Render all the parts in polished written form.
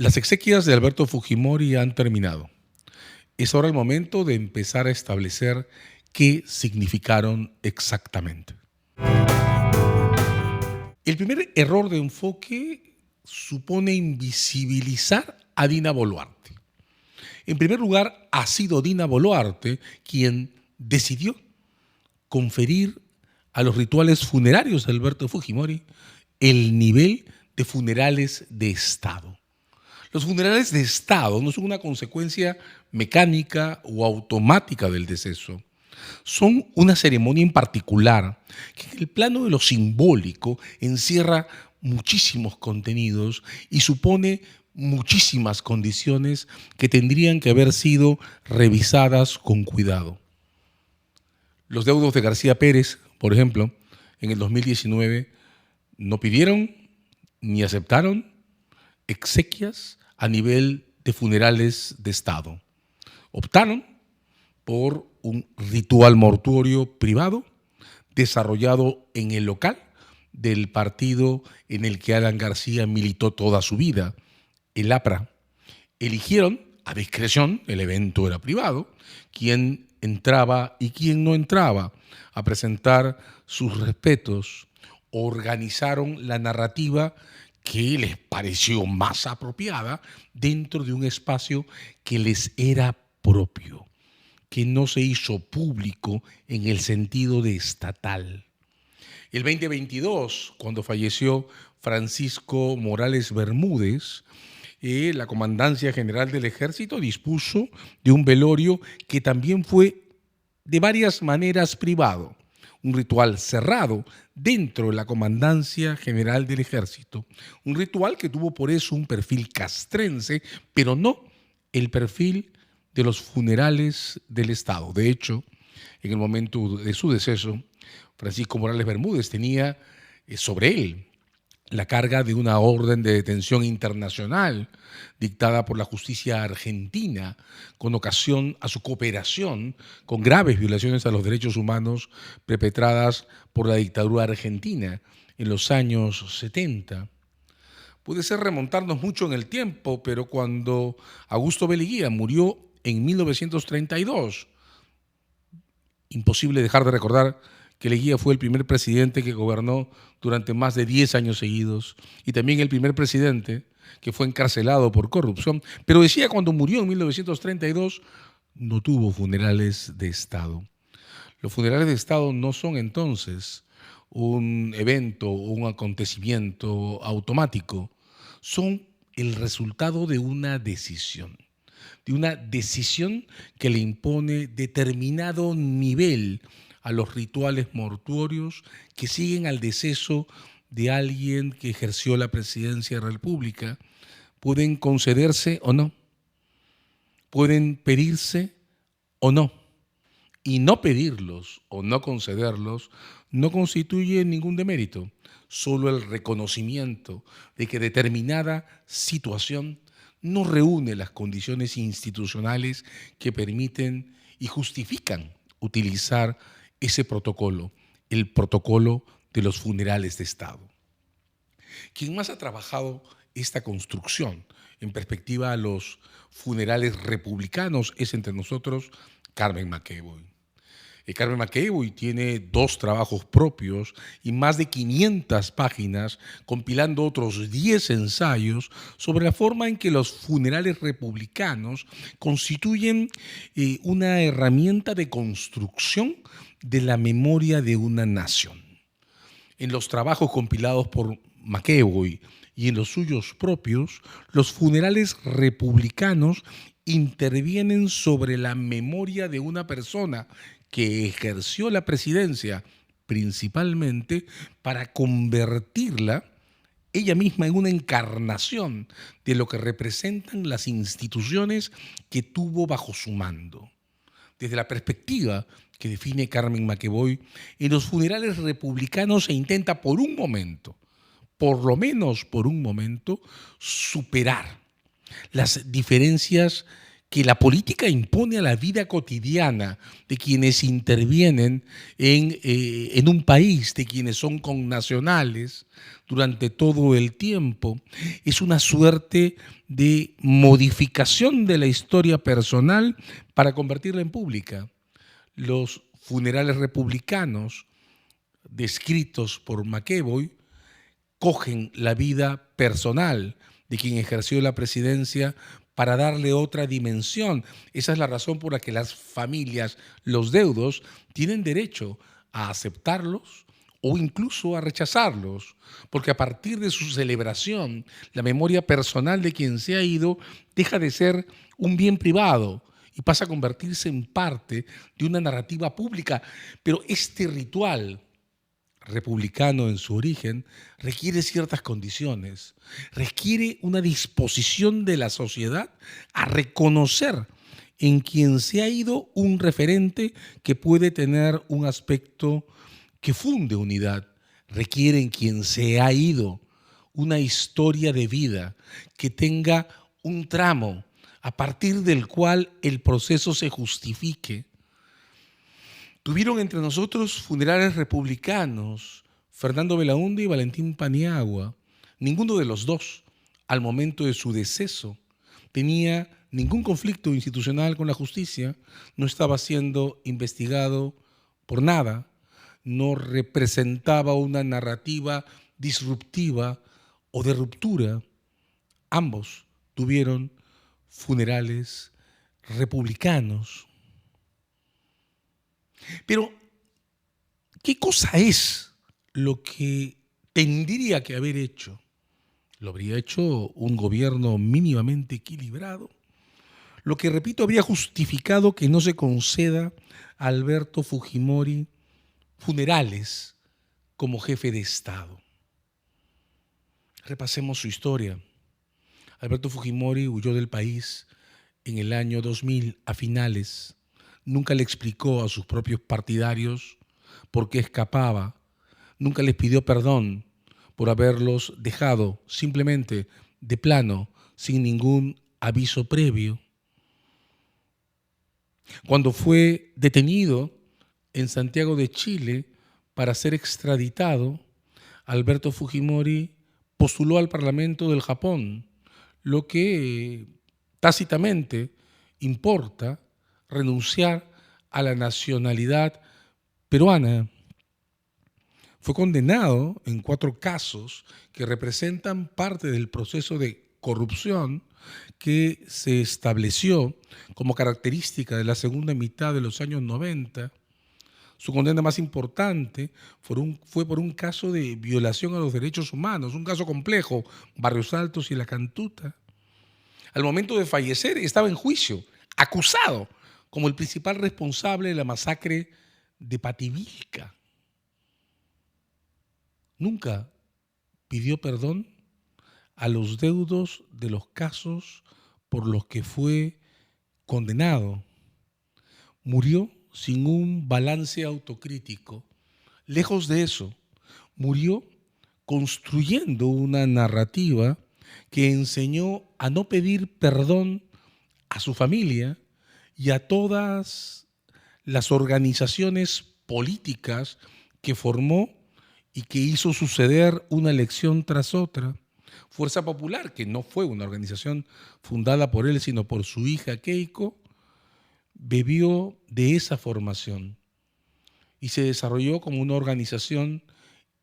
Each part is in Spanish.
Las exequias de Alberto Fujimori han terminado. Es ahora el momento de empezar a establecer qué significaron exactamente. El primer error de enfoque supone invisibilizar a Dina Boluarte. En primer lugar, ha sido Dina Boluarte quien decidió conferir a los rituales funerarios de Alberto Fujimori el nivel de funerales de Estado. Los funerales de Estado no son una consecuencia mecánica o automática del deceso. Son una ceremonia en particular que en el plano de lo simbólico encierra muchísimos contenidos y supone muchísimas condiciones que tendrían que haber sido revisadas con cuidado. Los deudos de García Pérez, por ejemplo, en el 2019 no pidieron ni aceptaron exequias a nivel de funerales de Estado. Optaron por un ritual mortuorio privado desarrollado en el local del partido en el que Alan García militó toda su vida, el APRA. Eligieron a discreción, el evento era privado, quién entraba y quién no entraba a presentar sus respetos. Organizaron la narrativa que les pareció más apropiada dentro de un espacio que les era propio, que no se hizo público en el sentido de estatal. El 2022, cuando falleció Francisco Morales Bermúdez, la Comandancia General del Ejército dispuso de un velorio que también fue de varias maneras privado, un ritual cerrado dentro de la Comandancia General del Ejército, un ritual que tuvo por eso un perfil castrense, pero no el perfil de los funerales del Estado. De hecho, en el momento de su deceso, Francisco Morales Bermúdez tenía sobre él la carga de una orden de detención internacional dictada por la justicia argentina con ocasión a su cooperación con graves violaciones a los derechos humanos perpetradas por la dictadura argentina en los años 70. Puede ser remontarnos mucho en el tiempo, pero cuando Augusto B. Leguía murió en 1932, imposible dejar de recordar que Leguía fue el primer presidente que gobernó durante más de 10 años seguidos y también el primer presidente que fue encarcelado por corrupción. Pero decía, cuando murió en 1932, no tuvo funerales de Estado. Los funerales de Estado no son entonces un evento o un acontecimiento automático, son el resultado de una decisión que le impone determinado nivel a los rituales mortuorios que siguen al deceso de alguien que ejerció la presidencia de la República. Pueden concederse o no, pueden pedirse o no, y no pedirlos o no concederlos no constituye ningún demérito, solo el reconocimiento de que determinada situación no reúne las condiciones institucionales que permiten y justifican utilizar ese protocolo, el protocolo de los funerales de Estado. Quien más ha trabajado esta construcción en perspectiva a los funerales republicanos es entre nosotros Carmen McEvoy. Carmen McEvoy tiene 2 trabajos propios y más de 500 páginas, compilando otros 10 ensayos sobre la forma en que los funerales republicanos constituyen una herramienta de construcción de la memoria de una nación. En los trabajos compilados por McEvoy y en los suyos propios, los funerales republicanos intervienen sobre la memoria de una persona que ejerció la presidencia principalmente para convertirla ella misma en una encarnación de lo que representan las instituciones que tuvo bajo su mando. Desde la perspectiva que define Carmen McEvoy, en los funerales republicanos se intenta por un momento, por lo menos por un momento, superar las diferencias que la política impone a la vida cotidiana de quienes intervienen en un país, de quienes son connacionales durante todo el tiempo, es una suerte de modificación de la historia personal para convertirla en pública. Los funerales republicanos descritos por McEvoy cogen la vida personal de quien ejerció la presidencia para darle otra dimensión. Esa es la razón por la que las familias, los deudos, tienen derecho a aceptarlos o incluso a rechazarlos, porque a partir de su celebración, la memoria personal de quien se ha ido deja de ser un bien privado y pasa a convertirse en parte de una narrativa pública. Pero este ritual republicano en su origen, requiere ciertas condiciones, requiere una disposición de la sociedad a reconocer en quien se ha ido un referente que puede tener un aspecto que funde unidad, requiere en quien se ha ido una historia de vida que tenga un tramo a partir del cual el proceso se justifique. Tuvieron entre nosotros funerales republicanos, Fernando Belaúnde y Valentín Paniagua. Ninguno de los dos, al momento de su deceso, tenía ningún conflicto institucional con la justicia, no estaba siendo investigado por nada, no representaba una narrativa disruptiva o de ruptura. Ambos tuvieron funerales republicanos. Pero, ¿qué cosa es lo que tendría que haber hecho? ¿Lo habría hecho un gobierno mínimamente equilibrado? Lo que, repito, habría justificado que no se conceda a Alberto Fujimori funerales como jefe de Estado. Repasemos su historia. Alberto Fujimori huyó del país en el año 2000, a finales. Nunca le explicó a sus propios partidarios por qué escapaba. Nunca les pidió perdón por haberlos dejado simplemente de plano, sin ningún aviso previo. Cuando fue detenido en Santiago de Chile para ser extraditado, Alberto Fujimori postuló al Parlamento del Japón, lo que tácitamente importa renunciar a la nacionalidad peruana. Fue condenado en 4 casos que representan parte del proceso de corrupción que se estableció como característica de la segunda mitad de los años 90. Su condena más importante fue por un caso de violación a los derechos humanos, un caso complejo, Barrios Altos y La Cantuta. Al momento de fallecer estaba en juicio, acusado como el principal responsable de la masacre de Pativilca. Nunca pidió perdón a los deudos de los casos por los que fue condenado. Murió sin un balance autocrítico. Lejos de eso, murió construyendo una narrativa que enseñó a no pedir perdón a su familia y a todas las organizaciones políticas que formó y que hizo suceder una elección tras otra. Fuerza Popular, que no fue una organización fundada por él, sino por su hija Keiko, bebió de esa formación y se desarrolló como una organización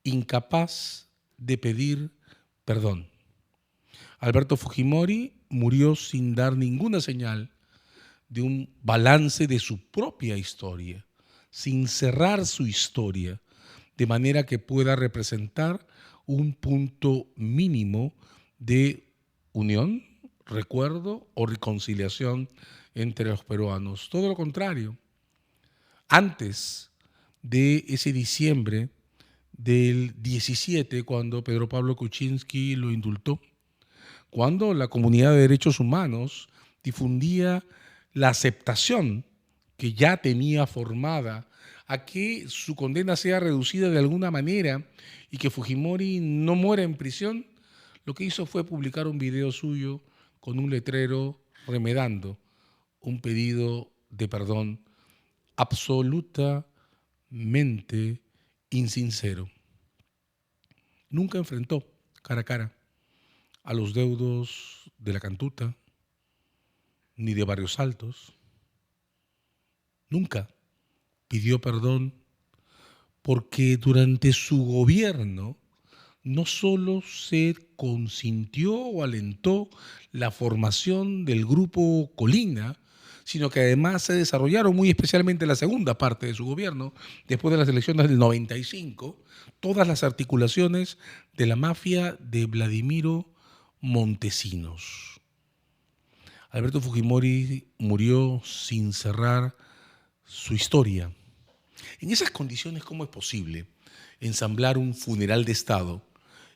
incapaz de pedir perdón. Alberto Fujimori murió sin dar ninguna señal de un balance de su propia historia, sin cerrar su historia, de manera que pueda representar un punto mínimo de unión, recuerdo o reconciliación entre los peruanos. Todo lo contrario. Antes de ese diciembre del 17, cuando Pedro Pablo Kuczynski lo indultó, cuando la comunidad de derechos humanos difundía la aceptación que ya tenía formada a que su condena sea reducida de alguna manera y que Fujimori no muera en prisión, lo que hizo fue publicar un video suyo con un letrero remedando: un pedido de perdón absolutamente insincero. Nunca enfrentó cara a cara a los deudos de la Cantuta ni de Barrios Altos. Nunca pidió perdón porque durante su gobierno no solo se consintió o alentó la formación del Grupo Colina, sino que además se desarrollaron, muy especialmente en la segunda parte de su gobierno, después de las elecciones del 95, todas las articulaciones de la mafia de Vladimiro Montesinos. Alberto Fujimori murió sin cerrar su historia. En esas condiciones, ¿cómo es posible ensamblar un funeral de Estado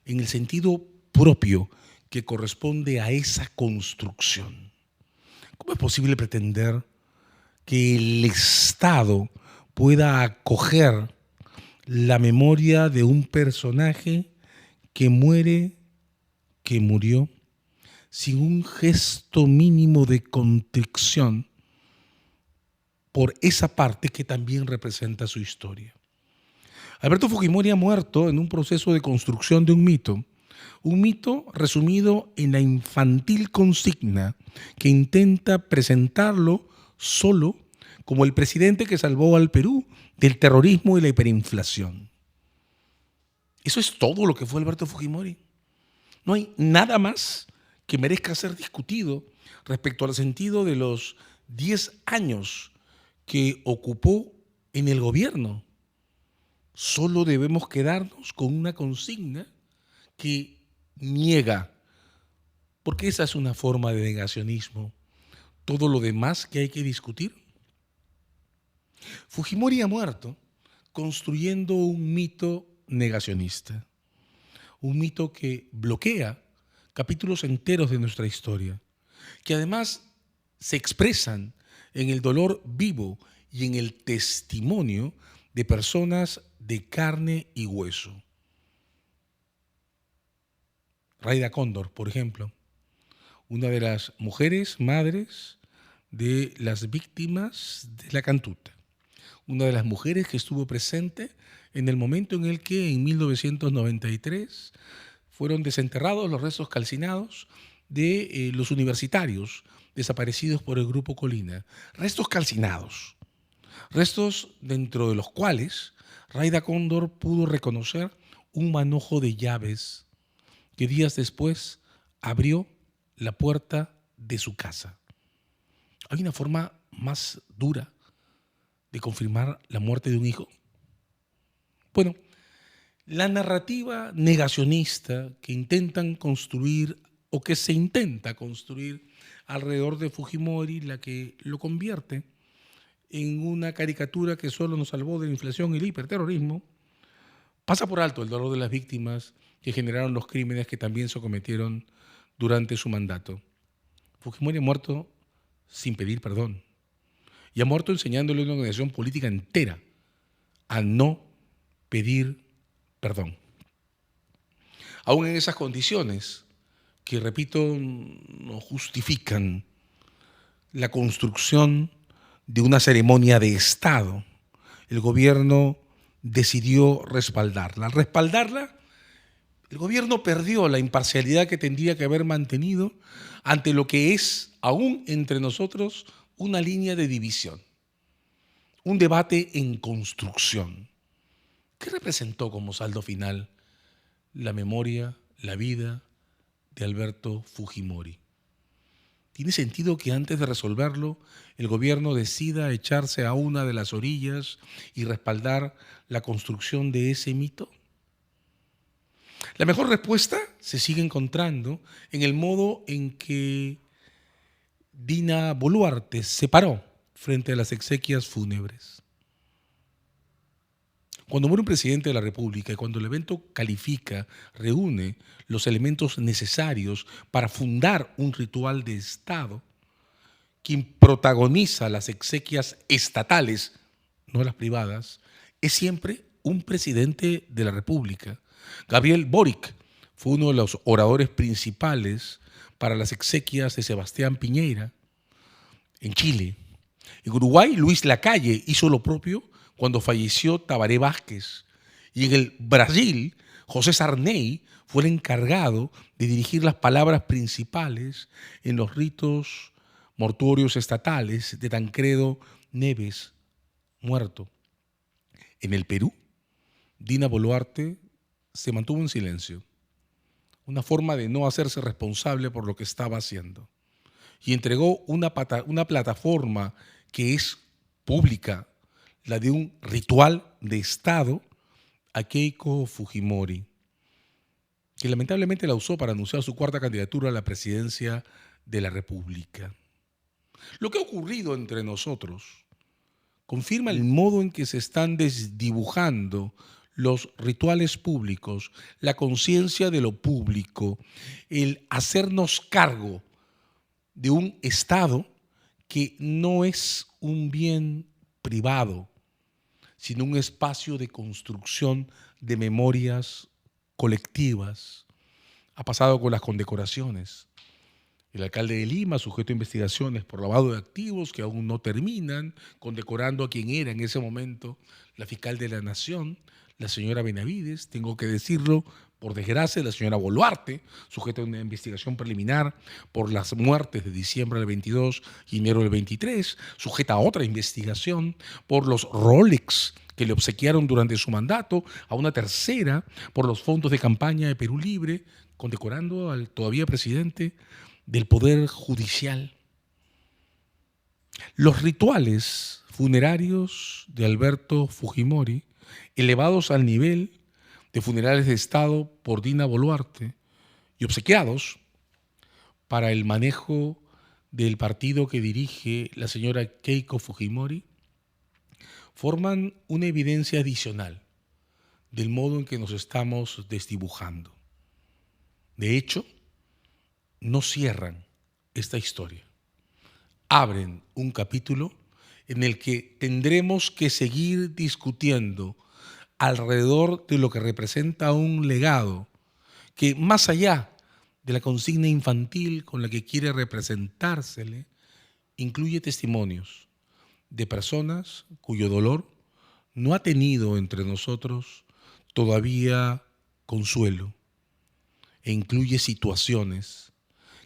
en el sentido propio que corresponde a esa construcción? ¿Cómo es posible pretender que el Estado pueda acoger la memoria de un personaje que muere, que murió, sin un gesto mínimo de contrición por esa parte que también representa su historia? Alberto Fujimori ha muerto en un proceso de construcción de un mito resumido en la infantil consigna que intenta presentarlo solo como el presidente que salvó al Perú del terrorismo y la hiperinflación. Eso es todo lo que fue Alberto Fujimori. No hay nada más que merezca ser discutido respecto al sentido de los 10 años que ocupó en el gobierno. Solo debemos quedarnos con una consigna que niega, porque esa es una forma de negacionismo, todo lo demás que hay que discutir. Fujimori ha muerto construyendo un mito negacionista, un mito que bloquea capítulos enteros de nuestra historia, que además se expresan en el dolor vivo y en el testimonio de personas de carne y hueso. Rayda Cóndor, por ejemplo, una de las mujeres madres de las víctimas de la Cantuta, una de las mujeres que estuvo presente en el momento en el que en 1993 fueron desenterrados los restos calcinados de los universitarios desaparecidos por el Grupo Colina. Restos calcinados, restos dentro de los cuales Rayda Cóndor pudo reconocer un manojo de llaves que días después abrió la puerta de su casa. ¿Hay una forma más dura de confirmar la muerte de un hijo? Bueno, la narrativa negacionista que intentan construir o que se intenta construir alrededor de Fujimori, la que lo convierte en una caricatura que solo nos salvó de la inflación y el hiperterrorismo, pasa por alto el dolor de las víctimas que generaron los crímenes que también se cometieron durante su mandato. Fujimori ha muerto sin pedir perdón y ha muerto enseñándole a una organización política entera a no pedir perdón. Aún en esas condiciones, que repito, no justifican la construcción de una ceremonia de Estado, el gobierno decidió respaldarla. Al respaldarla, el gobierno perdió la imparcialidad que tendría que haber mantenido ante lo que es, aún entre nosotros, una línea de división, un debate en construcción. ¿Qué representó como saldo final la memoria, la vida de Alberto Fujimori? ¿Tiene sentido que antes de resolverlo el gobierno decida echarse a una de las orillas y respaldar la construcción de ese mito? La mejor respuesta se sigue encontrando en el modo en que Dina Boluarte se paró frente a las exequias fúnebres. Cuando muere un presidente de la República y cuando el evento califica, reúne los elementos necesarios para fundar un ritual de Estado, quien protagoniza las exequias estatales, no las privadas, es siempre un presidente de la República. Gabriel Boric fue uno de los oradores principales para las exequias de Sebastián Piñera. en Chile. En Uruguay, Luis Lacalle hizo lo propio cuando falleció Tabaré Vázquez. Y en el Brasil, José Sarney fue el encargado de dirigir las palabras principales en los ritos mortuorios estatales de Tancredo Neves, muerto. En el Perú, Dina Boluarte se mantuvo en silencio, una forma de no hacerse responsable por lo que estaba haciendo, y entregó una plataforma que es pública, la de un ritual de Estado, a Keiko Fujimori, que lamentablemente la usó para anunciar su cuarta candidatura a la presidencia de la República. Lo que ha ocurrido entre nosotros confirma el modo en que se están desdibujando los rituales públicos, la conciencia de lo público, el hacernos cargo de un Estado que no es un bien privado, sino un espacio de construcción de memorias colectivas. Ha pasado con las condecoraciones. El alcalde de Lima, sujeto a investigaciones por lavado de activos que aún no terminan, condecorando a quien era en ese momento la fiscal de la Nación, la señora Benavides, tengo que decirlo, por desgracia, la señora Boluarte, sujeta a una investigación preliminar por las muertes de diciembre del 22 y enero del 23, sujeta a otra investigación por los Rolex que le obsequiaron durante su mandato, a una tercera por los fondos de campaña de Perú Libre, condecorando al todavía presidente del Poder Judicial. Los rituales funerarios de Alberto Fujimori, elevados al nivel de funerales de Estado por Dina Boluarte y obsequiados para el manejo del partido que dirige la señora Keiko Fujimori, forman una evidencia adicional del modo en que nos estamos desdibujando. De hecho, no cierran esta historia, abren un capítulo en el que tendremos que seguir discutiendo alrededor de lo que representa un legado que, más allá de la consigna infantil con la que quiere representársele, incluye testimonios de personas cuyo dolor no ha tenido entre nosotros todavía consuelo, e incluye situaciones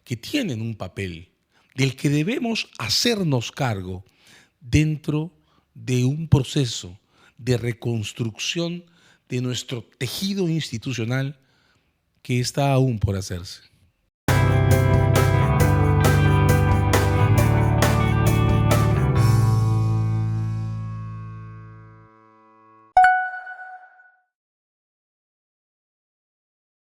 que tienen un papel del que debemos hacernos cargo dentro de un proceso de reconstrucción de nuestro tejido institucional que está aún por hacerse.